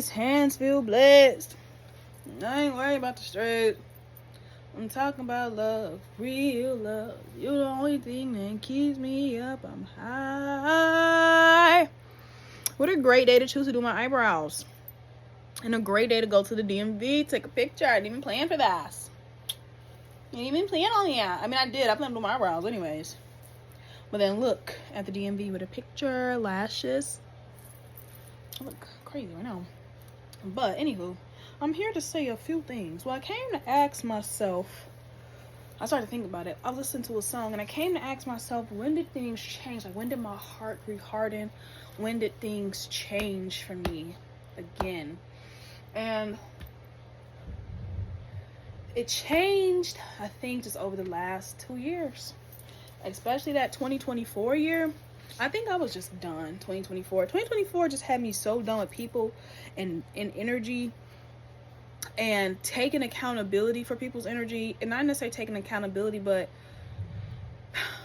These hands feel blessed. I ain't worried about the straight. I'm talking about love, real love. You're the only thing that keeps me up. I'm high. What a great day to choose to do my eyebrows. And a great day to go to the DMV, take a picture. I didn't even plan for this. I didn't even plan on that. I mean, I did. I planned to do my eyebrows anyways. But then look at the DMV with a picture, lashes. I look crazy right now. But anywho, I'm here to say a few things. Well, I came to ask myself, I started to think about it. I was listening to a song and I came to ask myself, when did things change? Like, when did my heart re-harden? When did things change for me again? And it changed, I think, just over the last 2 years. Especially that 2024 year. I think I was just done. 2024 just had me so done with people and energy and taking accountability for people's energy. And not necessarily taking accountability, but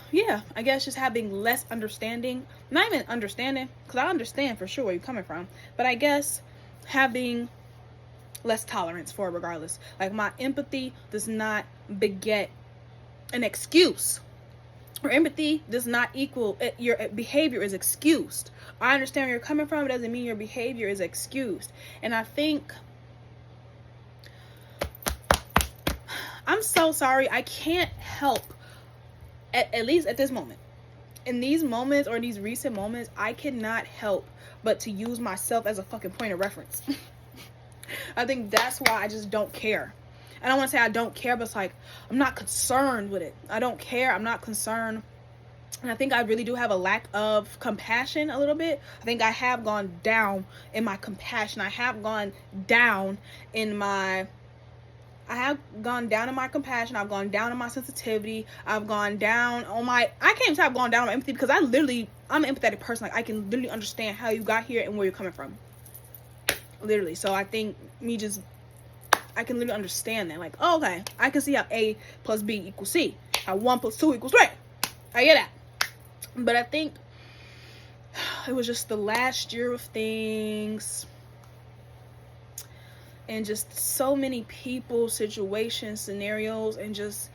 yeah, I guess just having less understanding. Not even understanding, because I understand for sure where you're coming from, but I guess having less tolerance for it regardless. Like, my empathy does not beget an excuse. Or empathy does not equal your behavior is excused. I understand where you're coming from. It doesn't mean your behavior is excused. And I think, I'm so sorry. I can't help, at least at this moment. In these moments or these recent moments, I cannot help but to use myself as a fucking point of reference. I think that's why I just don't care. I don't want to say I don't care, but it's like, I'm not concerned with it. I don't care. I'm not concerned. And I think I really do have a lack of compassion a little bit. I think I have gone down in my compassion. I have gone down in my compassion. I've gone down in my sensitivity. I've gone down on my, I can't even say I've gone down on my empathy, because I'm an empathetic person. Like, I can literally understand how you got here and where you're coming from. Literally. So I think I can literally understand that. Like, oh, okay, I can see how A plus B equals C. How 1 plus 2 equals 3. I get that. But I think it was just the last year of things. And just so many people, situations, scenarios. And just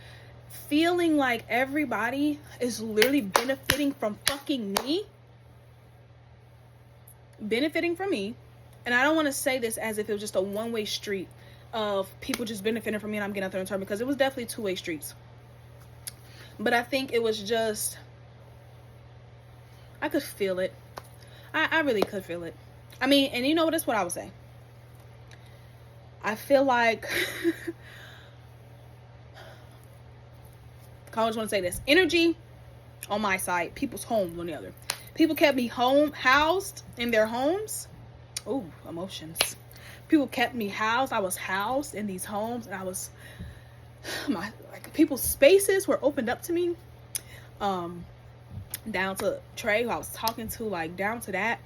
feeling like everybody is literally benefiting from fucking me. Benefiting from me. And I don't want to say this as if it was just a one-way street of people just benefiting from me and I'm getting out there in turn, because it was definitely two-way streets. But I think it was just, I could feel it. I really could feel it. I mean, and you know what? That's what I would say. I feel like, I always want to say this. Energy on my side, people's homes on the other. People kept me housed in their homes. Oh, emotions. People kept me housed. I was housed in these homes, and I was, people's spaces were opened up to me. Down to Trey, who I was talking to, like, down to that.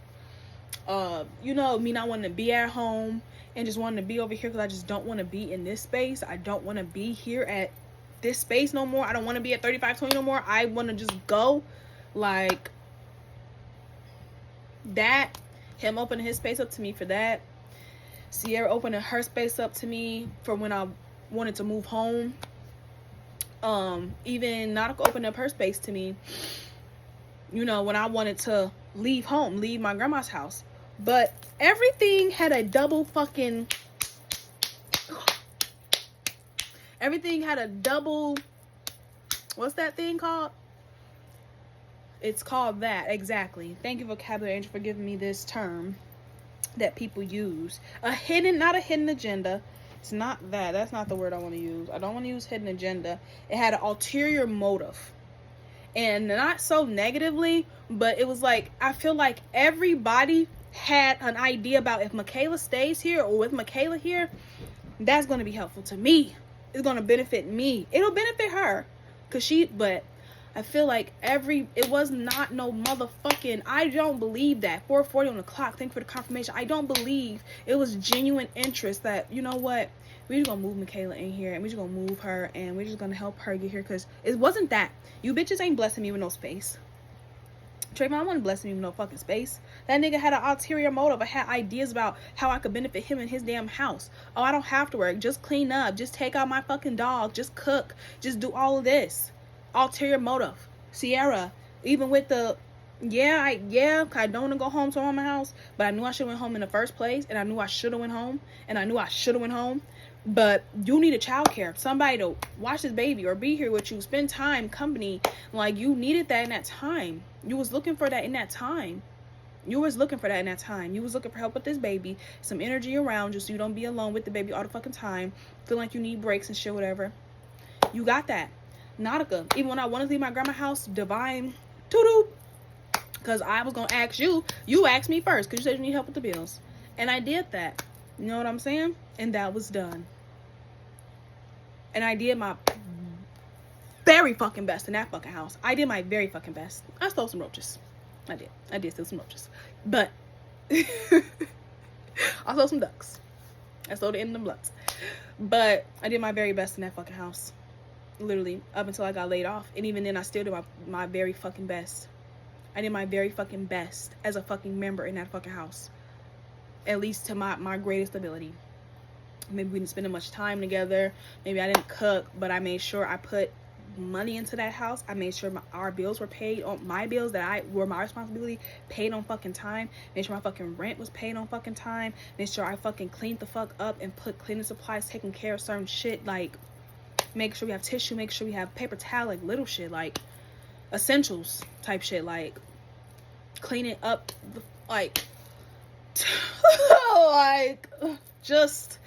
You know, me not wanting to be at home and just wanting to be over here because I just don't want to be in this space. I don't want to be here at this space no more. I don't want to be at 3520 no more. I want to just go. Like, that. Him opening his space up to me for that. Sierra opening her space up to me for when I wanted to move home. Even Nautica opened up her space to me, you know, when I wanted to leave home, leave my grandma's house. But everything had a double, what's that thing called? It's called that, exactly. Thank you, Vocabulary Angel, for giving me this term that people use. Not a hidden agenda. It's not that. That's not the word I want to use. I don't want to use hidden agenda. It had an ulterior motive. And not so negatively, but it was like, I feel like everybody had an idea about, if Michaela stays here or with Michaela here, that's going to be helpful to me. It's going to benefit me. It'll benefit her. But I feel like it was not no motherfucking, I don't believe that. 4:40 on the clock. Thank you for the confirmation. I don't believe it was genuine interest that, you know what, we're just gonna move Michaela in here and we're just gonna move her and we're just gonna help her get here, because it wasn't that. You bitches ain't blessing me with no space. Trayvon wasn't blessing me with no fucking space. That nigga had an ulterior motive. I had ideas about how I could benefit him in his damn house. Oh, I don't have to work. Just clean up. Just take out my fucking dog. Just cook. Just do all of this. Ulterior motive. Sierra, even with the, I don't want to go home to my house, but I knew I should have went home in the first place, and I knew I should have went home, but you need a child care, somebody to watch this baby or be here with you, spend time, company. Like, you needed that in that time. You was looking for that in that time. You was looking for help with this baby, some energy around you so you don't be alone with the baby all the fucking time, feeling like you need breaks and shit, whatever. You got that. Nautica, even when I wanted to leave my grandma's house, divine, toodoo, because I was going to ask you asked me first, because you said you need help with the bills. And I did that. You know what I'm saying? And that was done. And I did my very fucking best in that fucking house. I did my very fucking best. I stole some roaches. I did steal some roaches. But I stole some ducks. I stole the end of them bloods. But I did my very best in that fucking house. Literally, up until I got laid off. And even then, I still did my very fucking best. I did my very fucking best as a fucking member in that fucking house. At least to my greatest ability. Maybe we didn't spend much time together. Maybe I didn't cook, but I made sure I put money into that house. I made sure our bills were paid on, my bills that were my responsibility, paid on fucking time. Made sure my fucking rent was paid on fucking time. Made sure I fucking cleaned the fuck up and put cleaning supplies, taking care of certain shit, like make sure we have tissue, make sure we have paper towel, like little shit, like essentials type shit, like cleaning up, like like just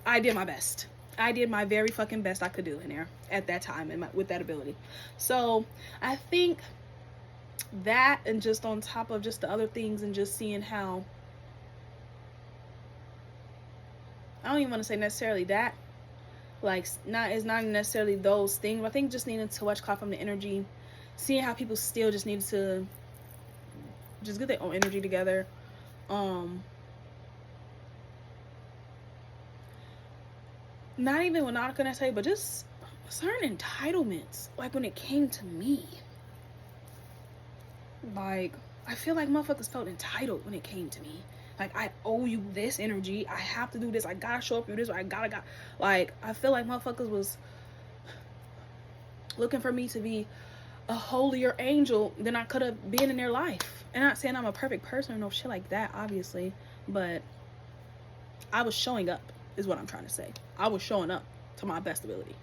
I did my best. I did my very fucking best I could do in there at that time and with that ability. So I think that, and just on top of just the other things, and just seeing how, I don't even want to say necessarily that, like, it's not necessarily those things, but I think just needing to watch cloud from the energy, seeing how people still just needed to just get their own energy together. Not even, we're not gonna say, but just certain entitlements, like when it came to me, like I feel like motherfuckers felt entitled when it came to me. Like, I owe you this energy, I have to do this, I gotta show up for this, or I gotta like, I feel like motherfuckers was looking for me to be a holier angel than I could have been in their life. And not saying I'm a perfect person or no shit like that, obviously, but I was showing up, is what I'm trying to say. I was showing up to my best ability.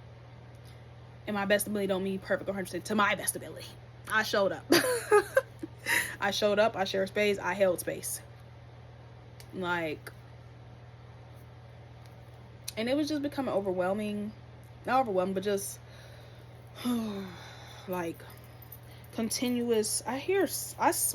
And my best ability don't mean perfect 100%, to my best ability. I showed up. I showed up, I shared space, I held space. Like, and it was just becoming overwhelming. Not overwhelming, but just like continuous. I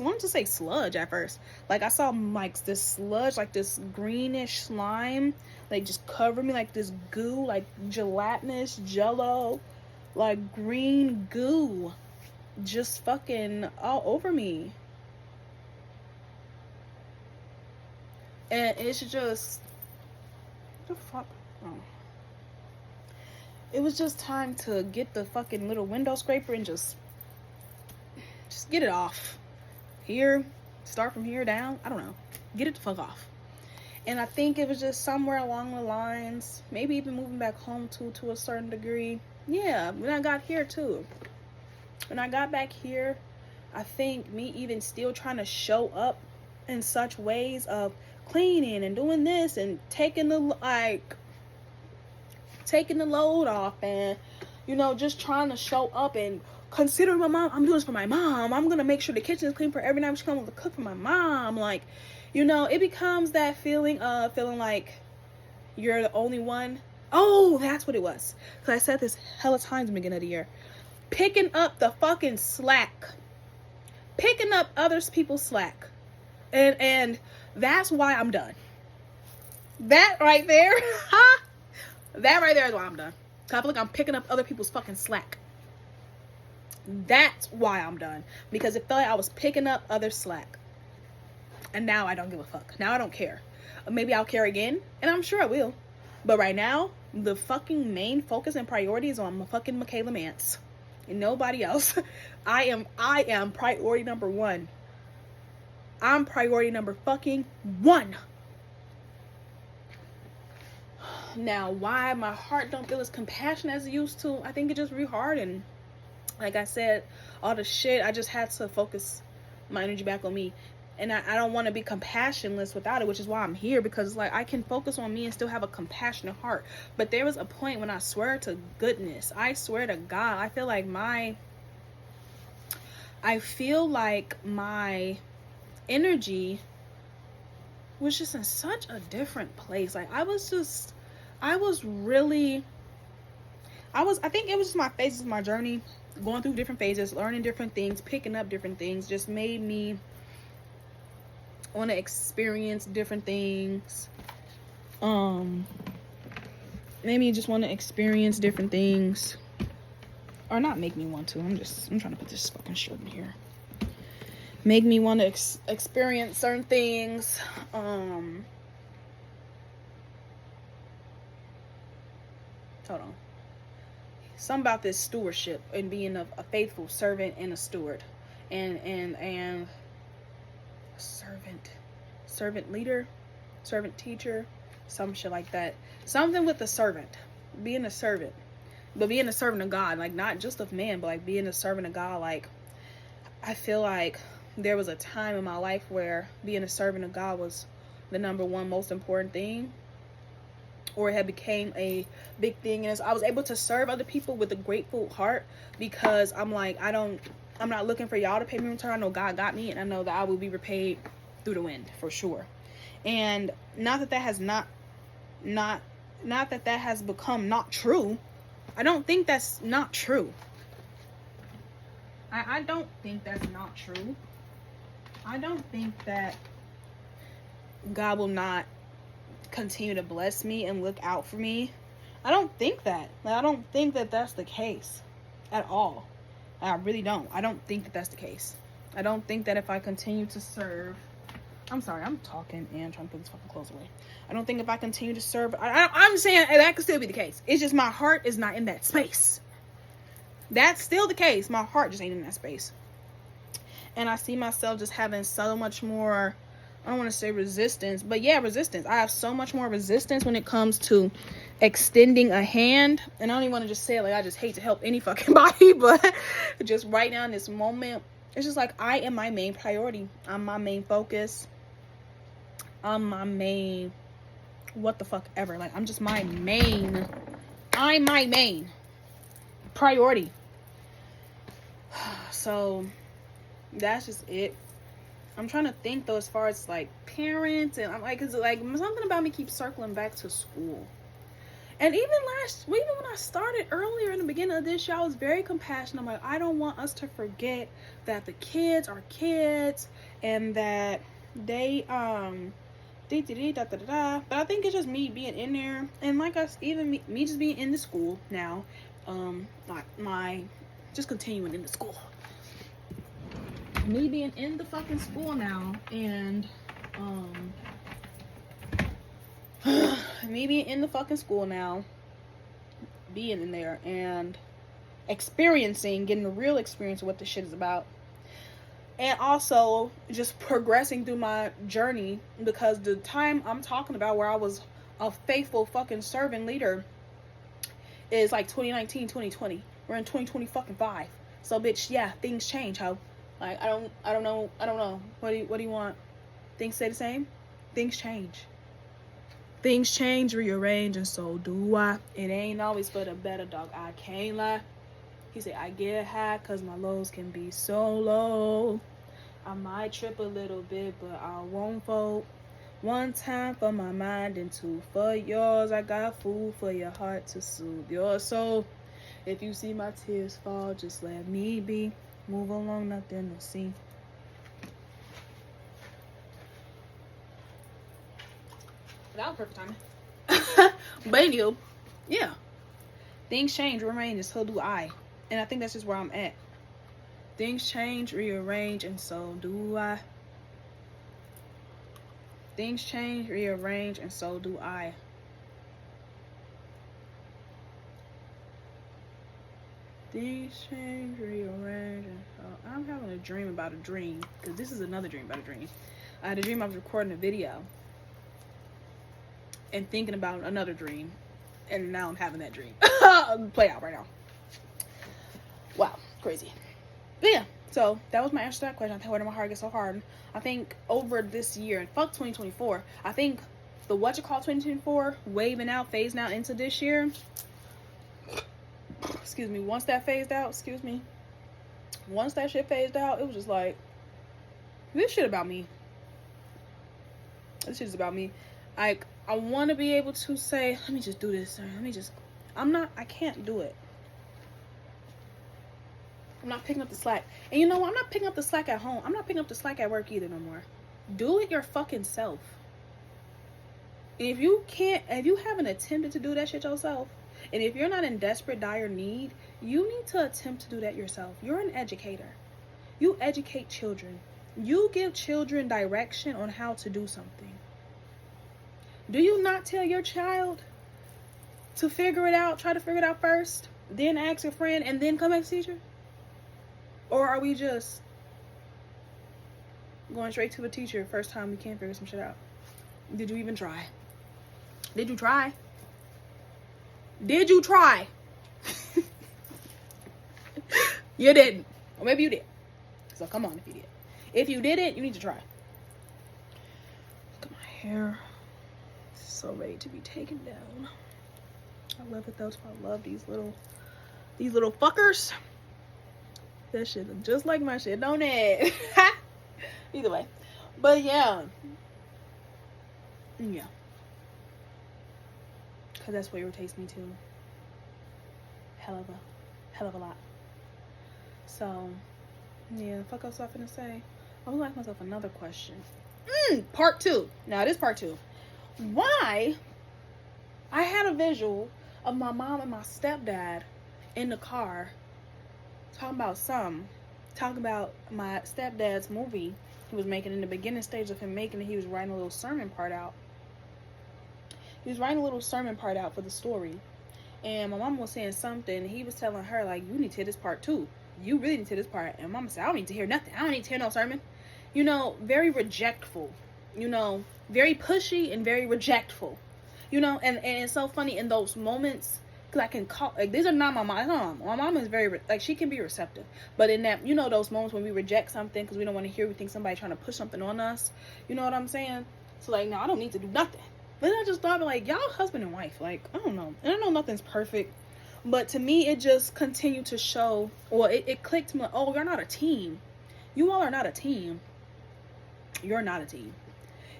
wanted to say sludge at first. Like, I saw like this sludge, like this greenish slime, like just cover me, like this goo, like gelatinous jello, like green goo, just fucking all over me. And it's just, what the fuck? Oh. It was just time to get the fucking little window scraper and just get it off. Here, start from here down. I don't know. Get it the fuck off. And I think it was just somewhere along the lines, maybe even moving back home to a certain degree. Yeah, when I got here too. When I got back here, I think me even still trying to show up in such ways of cleaning and doing this and taking the load off, and you know, just trying to show up and considering my mom. I'm doing this for my mom. I'm gonna make sure the kitchen is clean for every night she comes to cook for my mom. Like, you know, it becomes that feeling of feeling like you're the only one. Oh, that's what it was. Because I said this hella times in the beginning of the year. Picking up the fucking slack. Picking up other people's slack. And that's why I'm done. That right there. That right there is why I'm done. I feel like I'm picking up other people's fucking slack. That's why I'm done. Because it felt like I was picking up other slack. And now I don't give a fuck. Now I don't care. Maybe I'll care again. And I'm sure I will. But right now, the fucking main focus and priority is on my fucking Michaela Mance. and nobody else. I am priority number one. I'm priority number fucking one. Now, why my heart don't feel as compassionate as it used to, I think it just rehardened. Like I said, all the shit, I just had to focus my energy back on me. And I don't want to be compassionless without it, which is why I'm here, because like I can focus on me and still have a compassionate heart. But there was a point when I swear to goodness, I swear to God, I feel like my energy was just in such a different place. Like I think it was just my phases of my journey, going through different phases, learning different things, picking up different things, just made me want to experience different things. Maybe you just want to experience different things, or not make me want to. I'm trying to put this fucking shirt in here. Make me want to experience certain things. Hold on. Something about this stewardship and being a faithful servant and a steward, and servant leader, servant teacher, some shit like that. Something with the servant, being a servant, but being a servant of God, like not just of man, but like being a servant of God. Like I feel like there was a time in my life where being a servant of God was the number one most important thing, or it had became a big thing. And I was able to serve other people with a grateful heart, because I'm like, I'm not looking for y'all to pay me in return. I know God got me, and I know that I will be repaid through the wind for sure. And not that that has become not true. I don't think that's not true. I don't think that's not true. I don't think that God will not continue to bless me and look out for me. I don't think that. I don't think that that's the case at all. I really don't. I don't think that that's the case. I don't think that if I continue to serve... I'm sorry, I'm talking and trying to put this fucking clothes away. I don't think if I continue to serve... I'm saying that could still be the case. It's just my heart is not in that space. That's still the case. My heart just ain't in that space. And I see myself just having so much more... I don't want to say resistance, but yeah, resistance. I have so much more resistance when it comes to extending a hand. And I don't even want to just say it like I just hate to help any fucking body, but just right now in this moment, it's just like I am my main priority. I'm my main focus. I'm my main what the fuck ever. Like I'm my main priority. So that's just it. I'm trying to think though, as far as like parents, and I'm like, cause like something about me keeps circling back to school. And even when I started earlier in the beginning of this year, I was very compassionate. I'm like, I don't want us to forget that the kids are kids, and that they but I think it's just me being in there, and like me just being in the school now, just continuing in the school. Me being in the fucking school now, and me being in the fucking school now, being in there and getting the real experience of what this shit is about, and also just progressing through my journey, because the time I'm talking about where I was a faithful fucking servant leader is like 2019, 2020. We're in 2020 fucking 5. So bitch, yeah, things change, ho. Like, I don't know. What do you want? Things stay the same? Things change. Things change, rearrange, and so do I. It ain't always for the better, dog. I can't lie. He said, I get high because my lows can be so low. I might trip a little bit, but I won't fold. 1 time for my mind and 2 for yours. I got food for your heart to soothe your soul. If you see my tears fall, just let me be. Move along, nothing to see. That was perfect timing. But anywho, yeah. Things change, rearrange, and so do I. And I think that's just where I'm at. Things change, rearrange, and so do I. Things change, rearrange, and so do I. Things change, rearrange. I'm having a dream about a dream. Because this is another dream about a dream. I had a dream I was recording a video. And thinking about another dream. And now I'm having that dream. Play out right now. Wow. Crazy. But yeah. So that was my answer to that question. I think where did my heart get so hard? I think over this year, and fuck 2024, I think the 2024 waving out, phasing out into this year. Excuse me. Once that phased out, once that shit phased out, it was just like, this shit about me. This shit is about me. Like, I want to be able to say, let me just do this. I can't do it. I'm not picking up the slack. And you know what? I'm not picking up the slack at home. I'm not picking up the slack at work either no more. Do it your fucking self. And if you haven't attempted to do that shit yourself, and if you're not in desperate, dire need, you need to attempt to do that yourself. You're an educator. You educate children. You give children direction on how to do something. Do you not tell your child to figure it out, try to figure it out first, then ask a friend, and then come back to teacher? Or are we just going straight to the teacher first time we can't figure some shit out? Did you even try? Did you try? Did you try? You didn't. Or maybe you did. So come on if you did. If you didn't, you need to try. Look at my hair. It's so ready to be taken down. I love it though. I love these little fuckers. That shit is just like my shit, don't it? Either way. But yeah. Yeah. Because that's what irritates me too. Hell of a lot. So, yeah, fuck else I finna say. I was asking myself another question. Part 2. Now, this part 2. Why? I had a visual of my mom and my stepdad in the car talking about my stepdad's movie he was making. In the beginning stage of him making it, he was writing a little sermon part out. For the story. And my mom was saying something. He was telling her, like, you need to hear this part too. You really need to hear this part. And mama said, I don't need to hear nothing. I don't need to hear no sermon. You know, very rejectful. You know, very pushy and very rejectful. You know, and it's so funny in those moments. Because I can call, like, these are not my mom. My mom is very, like, she can be receptive. But in that, you know, those moments when we reject something because we don't want to hear, we think somebody trying to push something on us. You know what I'm saying? So, like, no, I don't need to do nothing. But then I just thought, like, y'all husband and wife. Like, I don't know. And I know nothing's perfect. But to me, it just continued to show, or it clicked to me, oh, you're not a team. You all are not a team. You're not a team.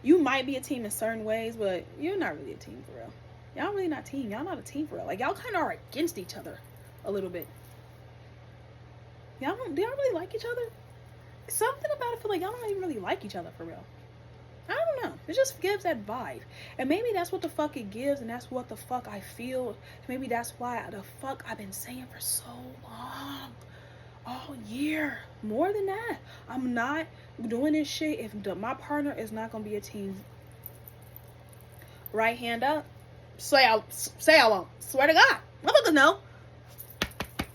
You might be a team in certain ways, but you're not really a team for real. Y'all really not a team. Y'all not a team for real. Like, y'all kind of are against each other a little bit. Do y'all really like each other? Something about it feel like y'all don't even really like each other for real. I don't know. It just gives that vibe. And maybe that's what the fuck it gives, and that's what the fuck I feel. Maybe that's why the fuck I've been saying for so long. All year. More than that. I'm not doing this shit if my partner is not going to be a team. Right hand up. Say I won't. Swear to God. Motherfuckers know.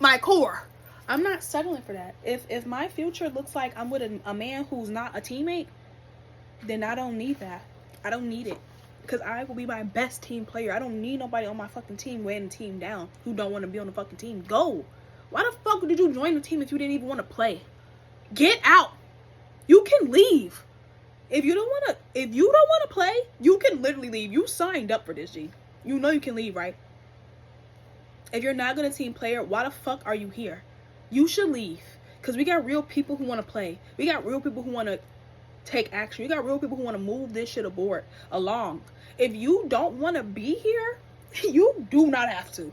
My core. I'm not settling for that. If my future looks like I'm with a man who's not a teammate, then I don't need that. I don't need it. Because I will be my best team player. I don't need nobody on my fucking team weighing the team down who don't want to be on the fucking team. Go. Why the fuck did you join the team if you didn't even want to play? Get out. You can leave. If you don't want to play, you can literally leave. You signed up for this, G. You know you can leave, right? If you're not gonna team player, why the fuck are you here? You should leave. Because we got real people who want to play. We got real people who want to take action. You got real people who want to move this shit along. If you don't want to be here, you do not have to.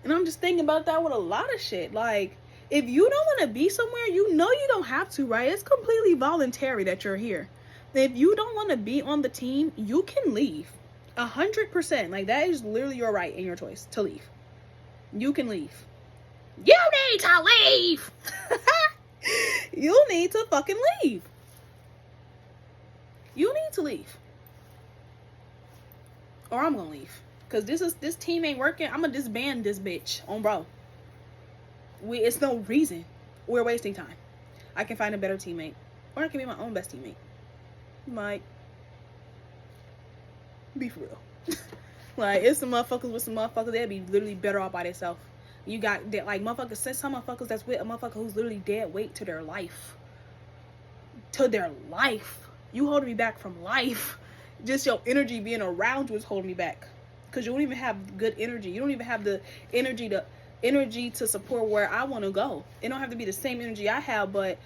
And I'm just thinking about that with a lot of shit. Like, if you don't want to be somewhere, you know you don't have to, right? It's completely voluntary that you're here. If you don't want to be on the team, you can leave. 100%. Like, that is literally your right and your choice to leave. You can leave. You need to leave. You need to fucking leave. You need to leave. Or I'm gonna leave. Cause this team ain't working. I'm gonna disband this bitch on bro. It's no reason. We're wasting time. I can find a better teammate. Or I can be my own best teammate. Like, be for real. Like, it's some motherfuckers with some motherfuckers that'd be literally better off by themselves. You got that, like, motherfuckers, some motherfuckers that's with a motherfucker who's literally dead weight to their life. To their life. You holding me back from life. Just your energy being around you is holding me back. Because you don't even have good energy. You don't even have the energy to support where I want to go. It don't have to be the same energy I have, but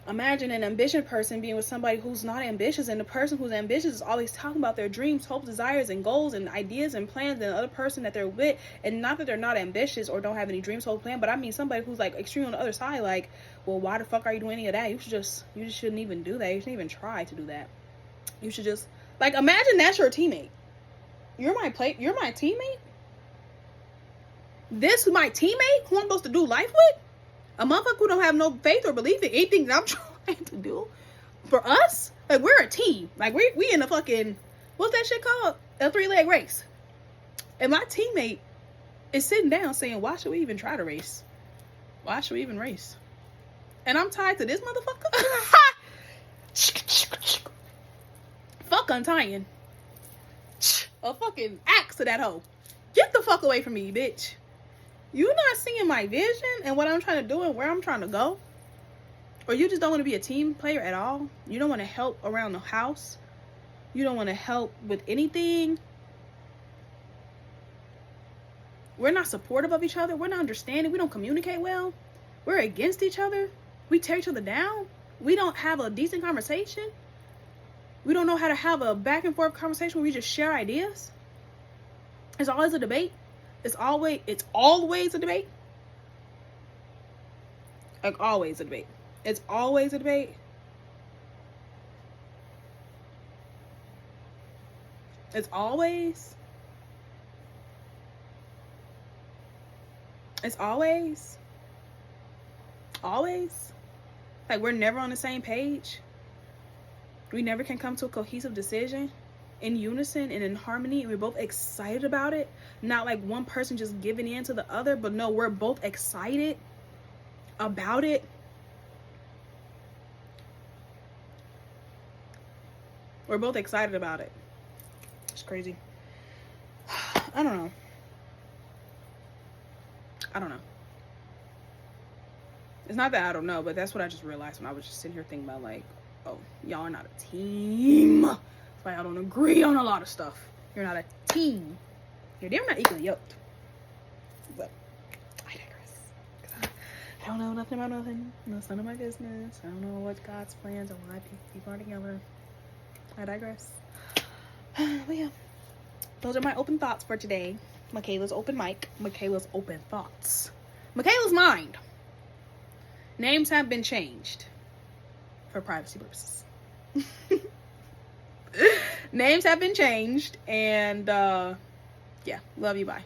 imagine an ambitious person being with somebody who's not ambitious, and the person who's ambitious is always talking about their dreams, hopes, desires, and goals, and ideas and plans, and the other person that they're with, and not that they're not ambitious or don't have any dreams, hope, plan, but I mean somebody who's like extreme on the other side, like, well, why the fuck are you doing any of that? You just shouldn't even do that. You shouldn't even try to do that. You should just, like, imagine that's your teammate. You're my teammate? This is my teammate who I'm supposed to do life with? A motherfucker who don't have no faith or belief in anything that I'm trying to do for us? Like, we're a team. Like, we in a fucking, what's that shit called? A 3-leg race. And my teammate is sitting down saying, why should we even try to race? Why should we even race? And I'm tied to this motherfucker? Fuck untying. A fucking axe to that hoe. Get the fuck away from me, bitch. You not seeing my vision and what I'm trying to do and where I'm trying to go? Or you just don't want to be a team player at all? You don't want to help around the house? You don't want to help with anything? We're not supportive of each other. We're not understanding. We don't communicate well. We're against each other. We tear each other down. We don't have a decent conversation. We don't know how to have a back and forth conversation where we just share ideas. It's always a debate. It's always a debate. Like, always a debate. It's always a debate. It's always. Like, we're never on the same page. We never can come to a cohesive decision in unison and in harmony, and we're both excited about it. Not like one person just giving in to the other, but no, we're both excited about it. We're both excited about it. It's crazy. I don't know. It's not that I don't know, but that's what I just realized when I was just sitting here thinking about, like, oh, y'all are not a team. That's why I don't agree on a lot of stuff. You're not a team. They're not equally yoked. But I digress. I don't know nothing about nothing. It's none of my business. I don't know what God's plans or why people are together. I digress. But yeah, those are my open thoughts for today. Michaela's open mic. Michaela's open thoughts. Michaela's mind. Names have been changed for privacy purposes. Names have been changed, and yeah, love you, bye.